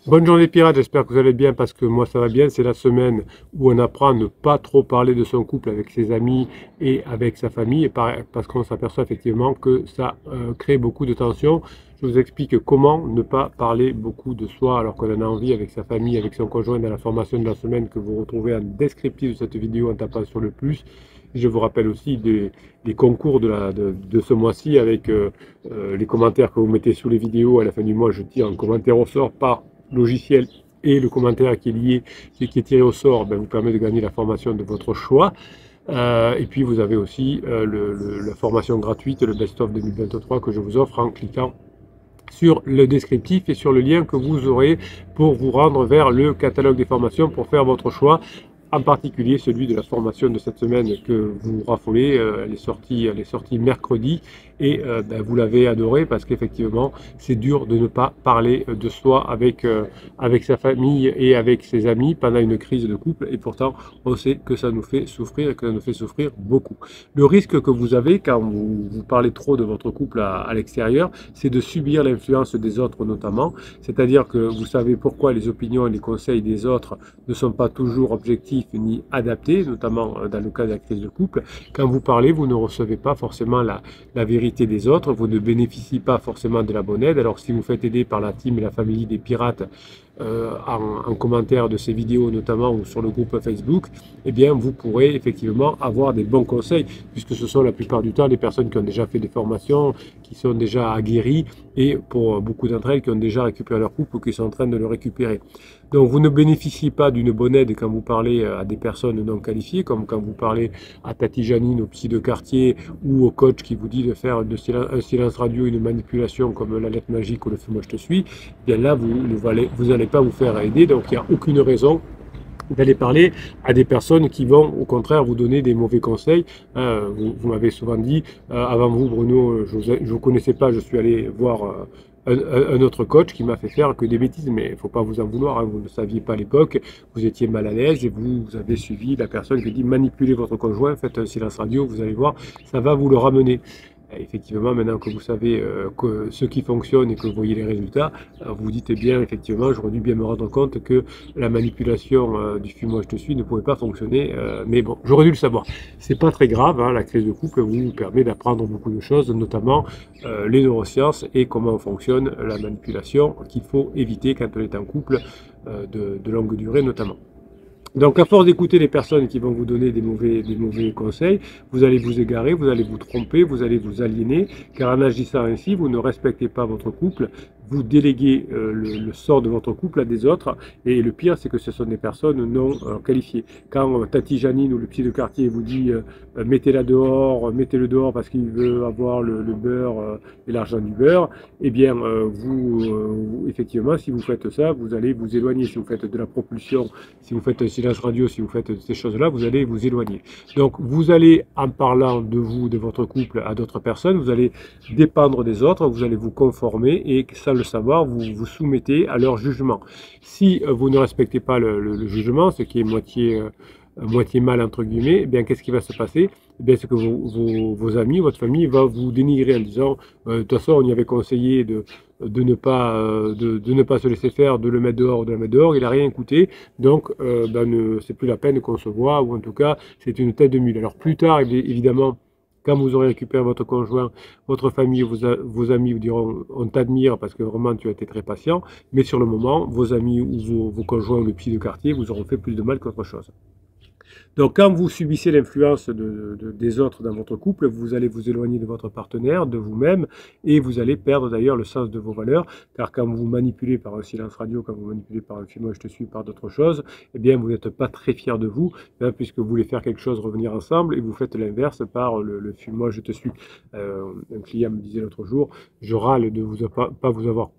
Bonne journée pirates, j'espère que vous allez bien parce que moi ça va bien. C'est la semaine où on apprend à ne pas trop parler de son couple avec ses amis et avec sa famille parce qu'on s'aperçoit effectivement que ça crée beaucoup de tensions. Je vous explique comment ne pas parler beaucoup de soi alors qu'on en a envie avec sa famille, avec son conjoint dans la formation de la semaine que vous retrouvez en descriptif de cette vidéo en tapant sur le plus. Je vous rappelle aussi des concours de ce mois-ci avec les commentaires que vous mettez sous les vidéos. À la fin du mois, je tire un commentaire au sort par logiciel et le commentaire qui est lié, qui est tiré au sort, ben, vous permet de gagner la formation de votre choix. Et puis vous avez aussi la formation gratuite, le Best of 2023 que je vous offre en cliquant sur le descriptif et sur le lien que vous aurez pour vous rendre vers le catalogue des formations pour faire votre choix, en particulier celui de la formation de cette semaine que vous raffolez. Elle est sortie mercredi et ben, vous l'avez adoré parce qu'effectivement c'est dur de ne pas parler de soi avec sa famille et avec ses amis pendant une crise de couple, et pourtant on sait que ça nous fait souffrir et que ça nous fait souffrir beaucoup. Le risque que vous avez quand vous parlez trop de votre couple à l'extérieur, c'est de subir l'influence des autres notamment, c'est-à-dire que vous savez pourquoi les opinions et les conseils des autres ne sont pas toujours objectifs ni adaptés, notamment dans le cas de la crise de couple. Quand vous parlez, vous ne recevez pas forcément la vérité des autres, vous ne bénéficiez pas forcément de la bonne aide. Alors si vous faites aider par la team et la famille des pirates en commentaire de ces vidéos notamment ou sur le groupe Facebook, eh bien vous pourrez effectivement avoir des bons conseils, puisque ce sont la plupart du temps des personnes qui ont déjà fait des formations, qui sont déjà aguerries, et pour beaucoup d'entre elles qui ont déjà récupéré leur couple ou qui sont en train de le récupérer. Donc vous ne bénéficiez pas d'une bonne aide quand vous parlez à des personnes non qualifiées, comme quand vous parlez à Tati Janine, au psy de quartier ou au coach qui vous dit de faire un silence radio, une manipulation comme la lettre magique ou le feu moi je te suis. Eh bien là vous n'allez pas vous faire aider, donc il n'y a aucune raison d'aller parler à des personnes qui vont au contraire vous donner des mauvais conseils. Vous m'avez souvent dit, avant vous Bruno, je ne vous connaissais pas, je suis allé voir un autre coach qui m'a fait faire que des bêtises, mais il ne faut pas vous en vouloir, hein, vous ne saviez pas à l'époque, vous étiez mal à l'aise et vous avez suivi la personne qui dit manipulez votre conjoint, faites un silence radio, vous allez voir, ça va vous le ramener. Effectivement, maintenant que vous savez que ce qui fonctionne et que vous voyez les résultats, vous dites bien, effectivement, j'aurais dû bien me rendre compte que la manipulation du film Moi je te suis ne pouvait pas fonctionner. Mais bon, j'aurais dû le savoir. C'est pas très grave, hein, la crise de couple vous permet d'apprendre beaucoup de choses, notamment les neurosciences et comment fonctionne la manipulation qu'il faut éviter quand on est en couple de longue durée notamment. Donc, à force d'écouter les personnes qui vont vous donner des mauvais conseils, vous allez vous égarer, vous allez vous tromper, vous allez vous aliéner, car en agissant ainsi, vous ne respectez pas votre couple, vous déléguez le sort de votre couple à des autres, et le pire, c'est que ce sont des personnes non qualifiées. Quand Tati Janine ou le psy de quartier vous dit mettez-la dehors, mettez-le dehors parce qu'il veut avoir le beurre et l'argent du beurre, eh bien, effectivement, si vous faites ça, vous allez vous éloigner. Si vous faites de la propulsion, si vous faites un silence radio, si vous faites ces choses-là, vous allez vous éloigner. Donc, vous allez, en parlant de vous, de votre couple à d'autres personnes, vous allez dépendre des autres, vous allez vous conformer et sans le savoir, vous vous soumettez à leur jugement. Si vous ne respectez pas le jugement, ce qui est moitié mal entre guillemets, eh bien qu'est-ce qui va se passer? Eh bien c'est que vos amis, votre famille va vous dénigrer en disant de toute façon on y avait conseillé de ne pas se laisser faire, de le mettre dehors ou de la mettre dehors, il n'a rien écouté, donc c'est plus la peine qu'on se voit, ou en tout cas c'est une tête de mule. Alors plus tard évidemment, quand vous aurez récupéré votre conjoint, votre famille, vos amis vous diront on t'admire parce que vraiment tu as été très patient, mais sur le moment, vos amis ou vos conjoints ou le psy de quartier vous auront fait plus de mal qu'autre chose. Donc quand vous subissez l'influence des autres dans votre couple, vous allez vous éloigner de votre partenaire, de vous-même, et vous allez perdre d'ailleurs le sens de vos valeurs, car quand vous manipulez par un silence radio, quand vous manipulez par un film, moi je te suis, par d'autres choses, eh bien vous n'êtes pas très fier de vous, hein, puisque vous voulez faire quelque chose, revenir ensemble, et vous faites l'inverse par le film, moi je te suis. Un client me disait l'autre jour, je râle de pas vous avoir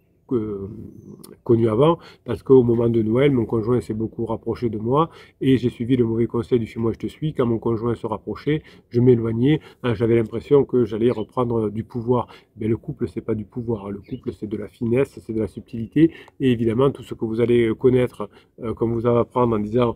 connu avant, parce qu'au moment de Noël, mon conjoint s'est beaucoup rapproché de moi et j'ai suivi le mauvais conseil du film Moi je te suis. Quand mon conjoint se rapprochait, je m'éloignais, j'avais l'impression que j'allais reprendre du pouvoir. Mais le couple, c'est pas du pouvoir, le couple, c'est de la finesse, c'est de la subtilité, et évidemment, tout ce que vous allez connaître, comme vous allez apprendre en disant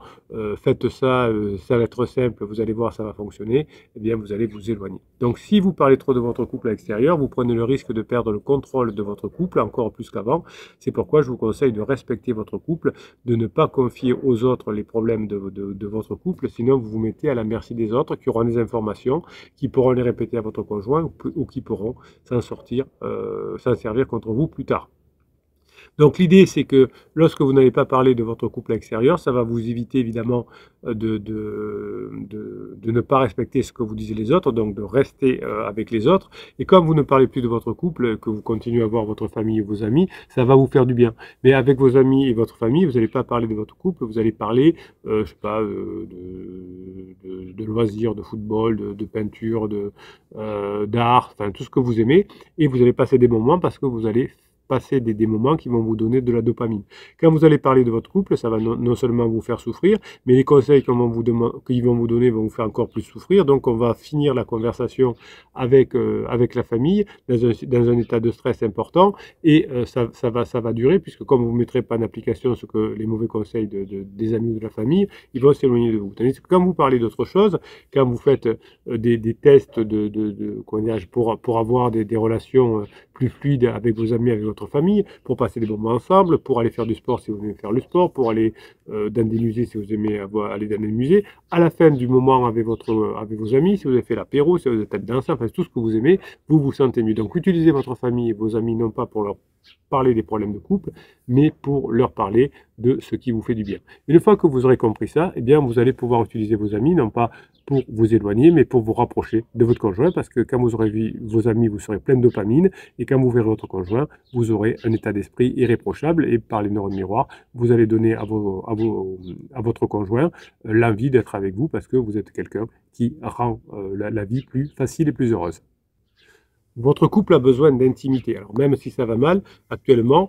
faites ça, ça va être simple, vous allez voir, ça va fonctionner, eh bien, vous allez vous éloigner. Donc, si vous parlez trop de votre couple à l'extérieur, vous prenez le risque de perdre le contrôle de votre couple, encore plus qu'avant. C'est pourquoi je vous conseille de respecter votre couple, de ne pas confier aux autres les problèmes de votre couple, sinon vous vous mettez à la merci des autres qui auront des informations, qui pourront les répéter à votre conjoint ou qui pourront s'en servir contre vous plus tard. Donc l'idée, c'est que lorsque vous n'avez pas parlé de votre couple extérieur, ça va vous éviter évidemment de ne pas respecter ce que vous disent les autres, donc de rester avec les autres. Et comme vous ne parlez plus de votre couple, que vous continuez à voir votre famille et vos amis, ça va vous faire du bien. Mais avec vos amis et votre famille, vous n'allez pas parler de votre couple, vous allez parler, je sais pas, de loisirs, de football, de peinture, d'art, enfin tout ce que vous aimez. Et vous allez passer des moments parce que vous allez passer des moments qui vont vous donner de la dopamine. Quand vous allez parler de votre couple, ça va non seulement vous faire souffrir, mais les conseils qu'ils vont vous donner vont vous faire encore plus souffrir. Donc on va finir la conversation avec la famille dans un état de stress important et ça va durer puisque comme vous ne mettrez pas en application ce que les mauvais conseils des amis ou de la famille, ils vont s'éloigner de vous. Tandis que quand vous parlez d'autre chose, quand vous faites des tests pour avoir des relations plus fluides avec vos amis, avec votre famille, pour passer des moments ensemble, pour aller faire du sport si vous aimez faire le sport, pour aller dans des musées si vous aimez aller dans des musées. À la fin du moment avec vos amis, si vous avez fait l'apéro, si vous êtes dansé, enfin tout ce que vous aimez, vous vous sentez mieux. Donc utilisez votre famille et vos amis non pas pour leur parler des problèmes de couple, mais pour leur parler de ce qui vous fait du bien. Une fois que vous aurez compris ça, eh bien vous allez pouvoir utiliser vos amis, non pas pour vous éloigner, mais pour vous rapprocher de votre conjoint, parce que quand vous aurez vu vos amis, vous serez plein de dopamine, et quand vous verrez votre conjoint, vous aurez un état d'esprit irréprochable, et par les neurones miroirs, vous allez donner à votre conjoint l'envie d'être avec vous, parce que vous êtes quelqu'un qui rend la vie plus facile et plus heureuse. Votre couple a besoin d'intimité. Alors même si ça va mal actuellement,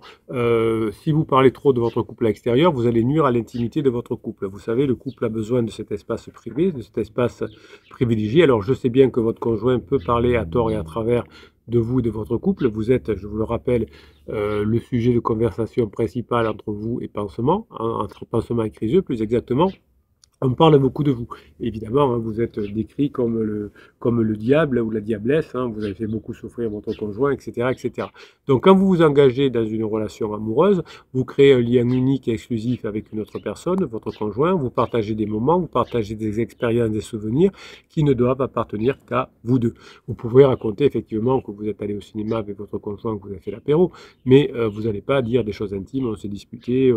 si vous parlez trop de votre couple à l'extérieur, vous allez nuire à l'intimité de votre couple. Vous savez, le couple a besoin de cet espace privé, de cet espace privilégié. Alors je sais bien que votre conjoint peut parler à tort et à travers de vous et de votre couple. Vous êtes, je vous le rappelle, le sujet de conversation principal entre vous et Pansement, entre Pansement et Criseux plus exactement. On parle beaucoup de vous. Évidemment, hein, vous êtes décrit comme le diable ou la diablesse, hein, vous avez fait beaucoup souffrir votre conjoint, etc., etc. Donc, quand vous vous engagez dans une relation amoureuse, vous créez un lien unique et exclusif avec une autre personne, votre conjoint, vous partagez des moments, vous partagez des expériences, des souvenirs qui ne doivent appartenir qu'à vous deux. Vous pouvez raconter effectivement que vous êtes allé au cinéma avec votre conjoint, que vous avez fait l'apéro, mais vous n'allez pas dire des choses intimes, on s'est disputé,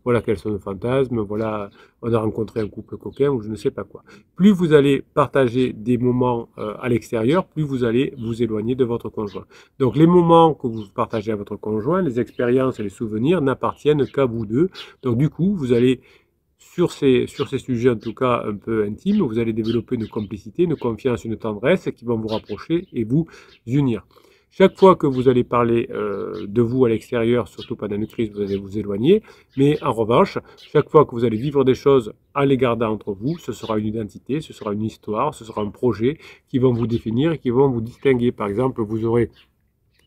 voilà quels sont nos fantasmes, voilà, on a rencontré un couple coquin ou je ne sais pas quoi. Plus vous allez partager des moments à l'extérieur, plus vous allez vous éloigner de votre conjoint. Donc les moments que vous partagez à votre conjoint, les expériences et les souvenirs n'appartiennent qu'à vous deux. Donc du coup, vous allez sur ces sujets en tout cas un peu intimes, vous allez développer une complicité, une confiance, une tendresse qui vont vous rapprocher et vous unir. Chaque fois que vous allez parler de vous à l'extérieur, surtout pendant une crise, vous allez vous éloigner. Mais en revanche, chaque fois que vous allez vivre des choses en les gardant entre vous, ce sera une identité, ce sera une histoire, ce sera un projet qui vont vous définir et qui vont vous distinguer. Par exemple, vous aurez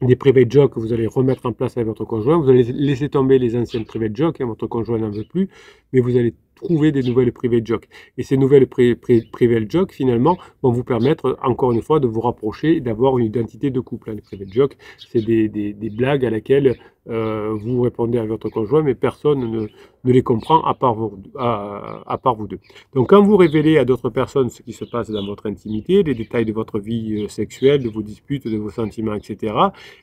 des private jokes que vous allez remettre en place avec votre conjoint. Vous allez laisser tomber les anciennes private jokes, hein, votre conjoint n'en veut plus, mais vous allez trouver des nouvelles private jokes. Et ces nouvelles private jokes, finalement, vont vous permettre, encore une fois, de vous rapprocher et d'avoir une identité de couple. Les private jokes, c'est des blagues à laquelle vous répondez à votre conjoint, mais personne ne les comprend à part vous deux. Donc, quand vous révélez à d'autres personnes ce qui se passe dans votre intimité, les détails de votre vie sexuelle, de vos disputes, de vos sentiments, etc.,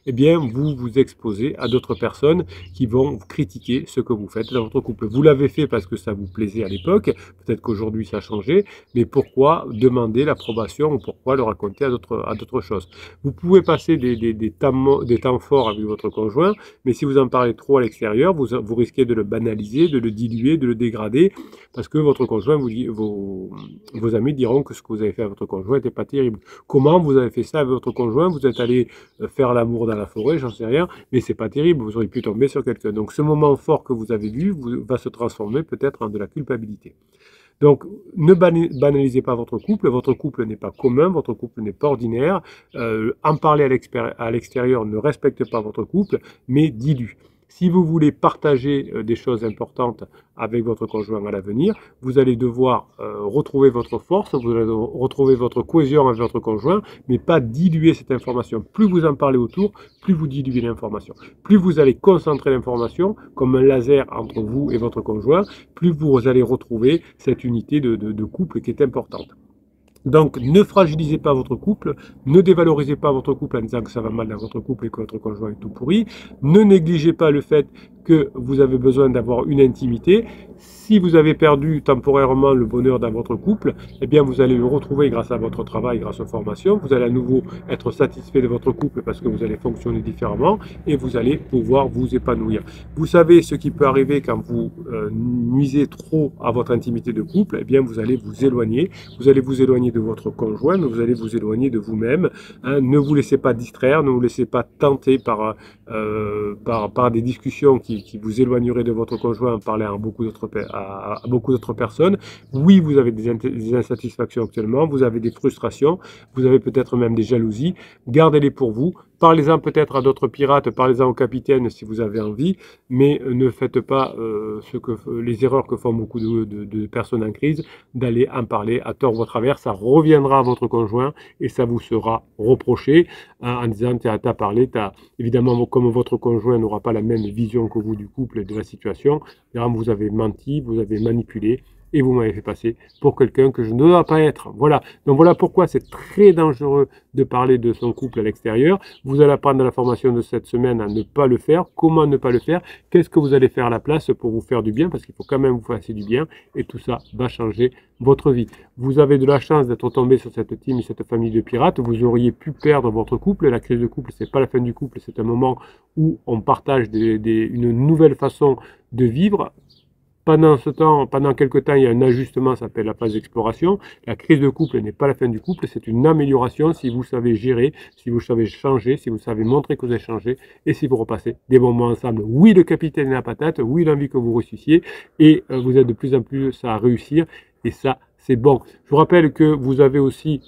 eh bien, vous vous exposez à d'autres personnes qui vont critiquer ce que vous faites dans votre couple. Vous l'avez fait parce que ça vous plaisait à l'époque, peut-être qu'aujourd'hui ça a changé, mais pourquoi demander l'approbation ou pourquoi le raconter à d'autres choses? Vous pouvez passer des temps forts avec votre conjoint, mais si vous en parlez trop à l'extérieur, vous risquez de le banaliser, de le diluer, de le dégrader, parce que votre conjoint, vos amis diront que ce que vous avez fait à votre conjoint n'était pas terrible. Comment vous avez fait ça avec votre conjoint? Vous êtes allé faire l'amour dans la forêt, j'en sais rien, mais c'est pas terrible, vous auriez pu tomber sur quelqu'un. Donc ce moment fort que vous avez vu va se transformer peut-être en de la culpabilité. Donc, ne banalisez pas votre couple n'est pas commun, votre couple n'est pas ordinaire, en parler à l'extérieur ne respecte pas votre couple, mais dilue. Si vous voulez partager des choses importantes avec votre conjoint à l'avenir, vous allez devoir retrouver votre force, vous allez retrouver votre cohésion avec votre conjoint, mais pas diluer cette information. Plus vous en parlez autour, plus vous diluez l'information. Plus vous allez concentrer l'information comme un laser entre vous et votre conjoint, plus vous allez retrouver cette unité de couple qui est importante. Donc, ne fragilisez pas votre couple, ne dévalorisez pas votre couple en disant que ça va mal dans votre couple et que votre conjoint est tout pourri. Ne négligez pas le fait que vous avez besoin d'avoir une intimité. Si vous avez perdu temporairement le bonheur dans votre couple, eh bien vous allez le retrouver grâce à votre travail, grâce aux formations. Vous allez à nouveau être satisfait de votre couple parce que vous allez fonctionner différemment et vous allez pouvoir vous épanouir. Vous savez ce qui peut arriver quand vous nuisez trop à votre intimité de couple, eh bien vous allez vous éloigner. Vous allez vous éloigner de votre conjoint, mais vous allez vous éloigner de vous-même. Hein. Ne vous laissez pas distraire, ne vous laissez pas tenter par des discussions qui vous éloigneraient de votre conjoint en parlant à beaucoup d'autres personnes. Oui, vous avez des insatisfactions actuellement, vous avez des frustrations, vous avez peut-être même des jalousies. Gardez-les pour vous. Parlez-en peut-être à d'autres pirates, parlez-en au capitaine si vous avez envie, mais ne faites pas les erreurs que font beaucoup de personnes en crise, d'aller en parler à tort ou à travers. Ça reviendra à votre conjoint et ça vous sera reproché en disant t'as parlé, évidemment comme votre conjoint n'aura pas la même vision que vous du couple et de la situation, vous avez menti, vous avez manipulé et vous m'avez fait passer pour quelqu'un que je ne dois pas être. Voilà. Donc voilà pourquoi c'est très dangereux de parler de son couple à l'extérieur. Vous allez apprendre dans la formation de cette semaine à ne pas le faire. Comment ne pas le faire? Qu'est-ce que vous allez faire à la place pour vous faire du bien? Parce qu'il faut quand même vous faire du bien et tout ça va changer votre vie. Vous avez de la chance d'être tombé sur cette team et cette famille de pirates. Vous auriez pu perdre votre couple. La crise de couple, c'est pas la fin du couple, c'est un moment où on partage une nouvelle façon de vivre. Pendant quelques temps, il y a un ajustement, ça s'appelle la phase d'exploration. La crise de couple n'est pas la fin du couple, c'est une amélioration si vous savez gérer, si vous savez changer, si vous savez montrer que vous avez changé et si vous repassez des bons moments ensemble. Oui, le capitaine est la patate, oui, il a envie que vous ressuscitiez et vous êtes de plus en plus à réussir et ça, c'est bon. Je vous rappelle que vous avez aussi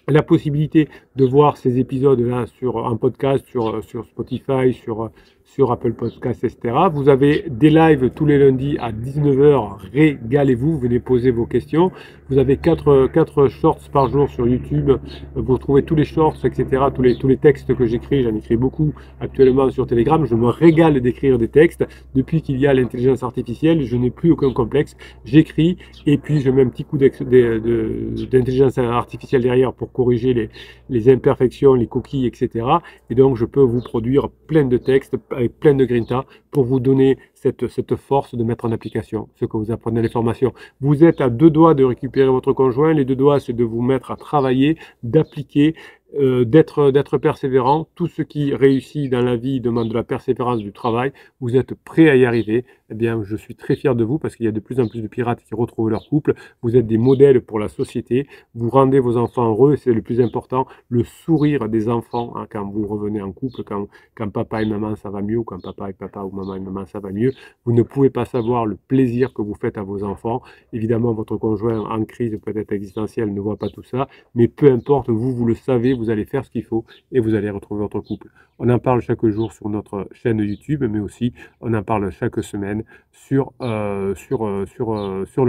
la possibilité de voir ces épisodes-là en podcast, sur Spotify, sur Apple Podcasts, etc. Vous avez des lives tous les lundis à 19 h. Régalez-vous, venez poser vos questions. Vous avez 4 shorts par jour sur YouTube. Vous retrouvez tous les shorts, etc. Tous les textes que j'écris. J'en écris beaucoup actuellement sur Telegram. Je me régale d'écrire des textes. Depuis qu'il y a l'intelligence artificielle, je n'ai plus aucun complexe. J'écris et puis je mets un petit coup d'intelligence artificielle derrière pour corriger les imperfections, les coquilles, etc. Et donc, je peux vous produire plein de textes avec plein de grinta pour vous donner cette force de mettre en application ce que vous apprenez à les formations. Vous êtes à 2 doigts de récupérer votre conjoint. Les 2 doigts, c'est de vous mettre à travailler, d'appliquer, d'être persévérant. Tout ce qui réussit dans la vie demande de la persévérance, du travail. Vous êtes prêt à y arriver. Eh bien, je suis très fier de vous parce qu'il y a de plus en plus de pirates qui retrouvent leur couple. Vous êtes des modèles pour la société. Vous rendez vos enfants heureux. C'est le plus important. Le sourire des enfants hein, quand vous revenez en couple, quand papa et maman ça va mieux, ou quand papa ou maman et maman ça va mieux. Vous ne pouvez pas savoir le plaisir que vous faites à vos enfants. Évidemment, votre conjoint en crise peut-être existentielle ne voit pas tout ça. Mais peu importe, vous le savez, vous allez faire ce qu'il faut et vous allez retrouver votre couple. On en parle chaque jour sur notre chaîne YouTube, mais aussi on en parle chaque semaine sur le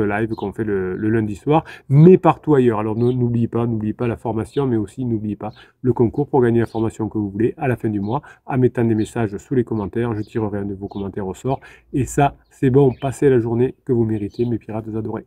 live qu'on fait le lundi soir, mais partout ailleurs. Alors n'oubliez pas la formation, mais aussi n'oubliez pas le concours pour gagner la formation que vous voulez à la fin du mois, en mettant des messages sous les commentaires. Je tirerai un de vos commentaires au sort. Et ça, c'est bon, passez la journée que vous méritez, mes pirates adorés.